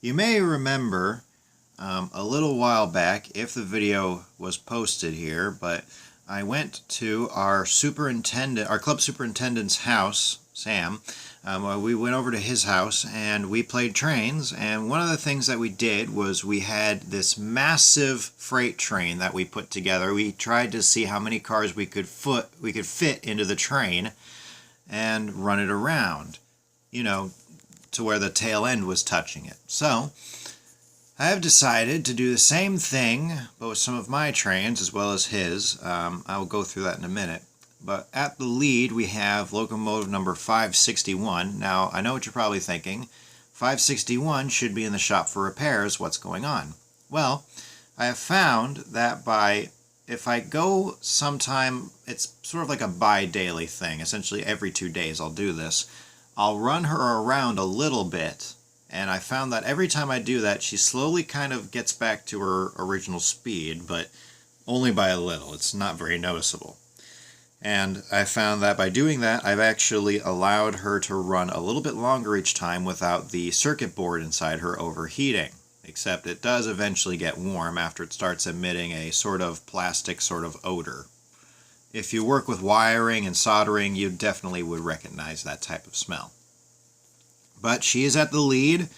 You may remember a little while back, if the video was posted here, but I went to our club superintendent's house, Sam. We went over to his house and we played trains, and one of the things that we did was we had this massive freight train that we put together. We tried to see how many cars we could fit into the train and run it around, to where the tail end was touching it. So I have decided to do the same thing, but with some of my trains as well as his. I will go through that in a minute. But at the lead we have locomotive number 561. Now I know what you're probably thinking. 561 should be in the shop for repairs. What's going on? Well, I have found that if I go sometime, it's sort of like a bi-daily thing. Essentially every 2 days I'll do this. I'll run her around a little bit, and I found that every time I do that, she slowly kind of gets back to her original speed, but only by a little. It's not very noticeable. And I found that by doing that, I've actually allowed her to run a little bit longer each time without the circuit board inside her overheating. Except it does eventually get warm after it starts emitting a sort of plastic sort of odor. If you work with wiring and soldering, you definitely would recognize that type of smell. But she is at the lead,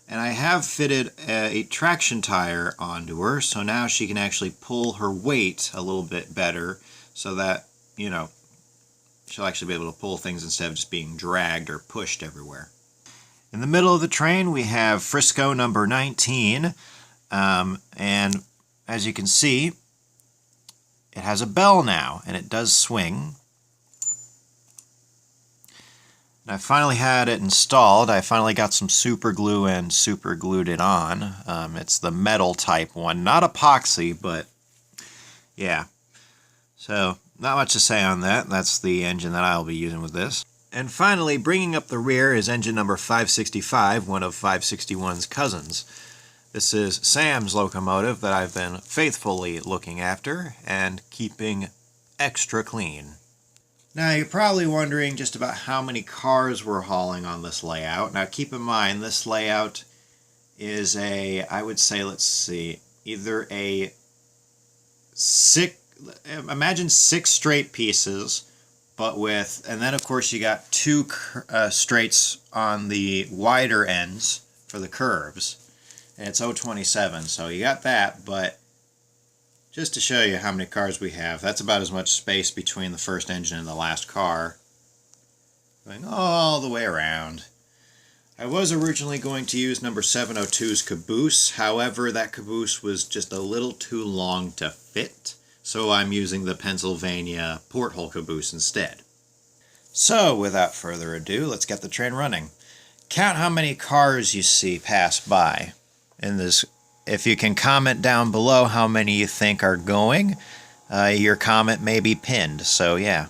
and I have fitted a traction tire onto her, so now she can actually pull her weight a little bit better, so that, she'll actually be able to pull things instead of just being dragged or pushed everywhere. In the middle of the train, we have Frisco number 19, and as you can see, it has a bell now, and it does swing. And I finally had it installed. I finally got some super glue and super glued it on. It's the metal type one, not epoxy, but yeah. So, not much to say on that. That's the engine that I'll be using with this. And finally, bringing up the rear is engine number 565, one of 561's cousins. This is Sam's locomotive that I've been faithfully looking after and keeping extra clean. Now you're probably wondering just about how many cars we're hauling on this layout. Now keep in mind this layout is I would say, either imagine 6 straight pieces, and then of course you got 2 straights on the wider ends for the curves. And it's 027, so you got that, but just to show you how many cars we have, that's about as much space between the first engine and the last car, going all the way around. I was originally going to use number 702's caboose, however that caboose was just a little too long to fit, so I'm using the Pennsylvania porthole caboose instead. So without further ado, let's get the train running. Count how many cars you see pass by. If you can comment down below how many you think are going, your comment may be pinned, so yeah.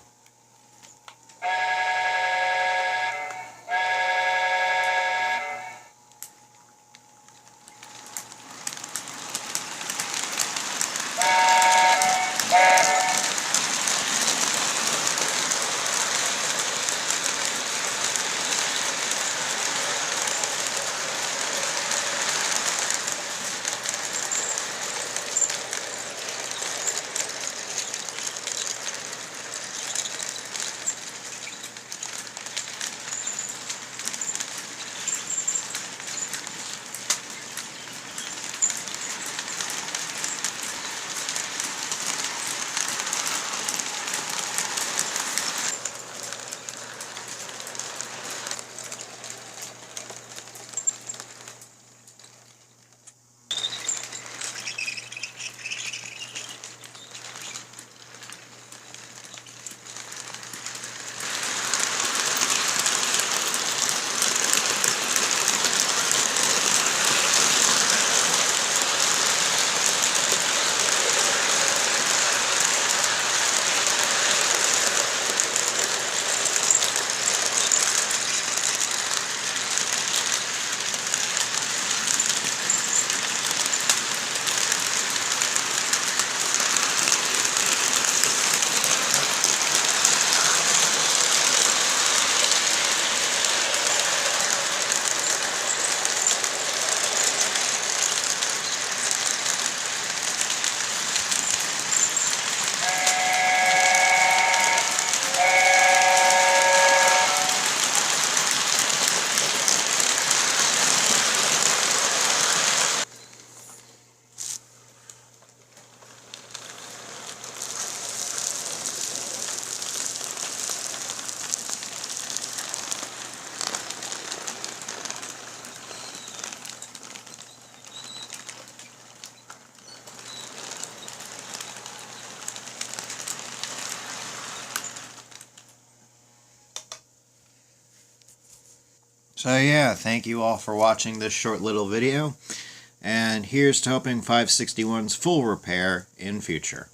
So yeah, thank you all for watching this short little video, and here's to hoping 561's full repair in future.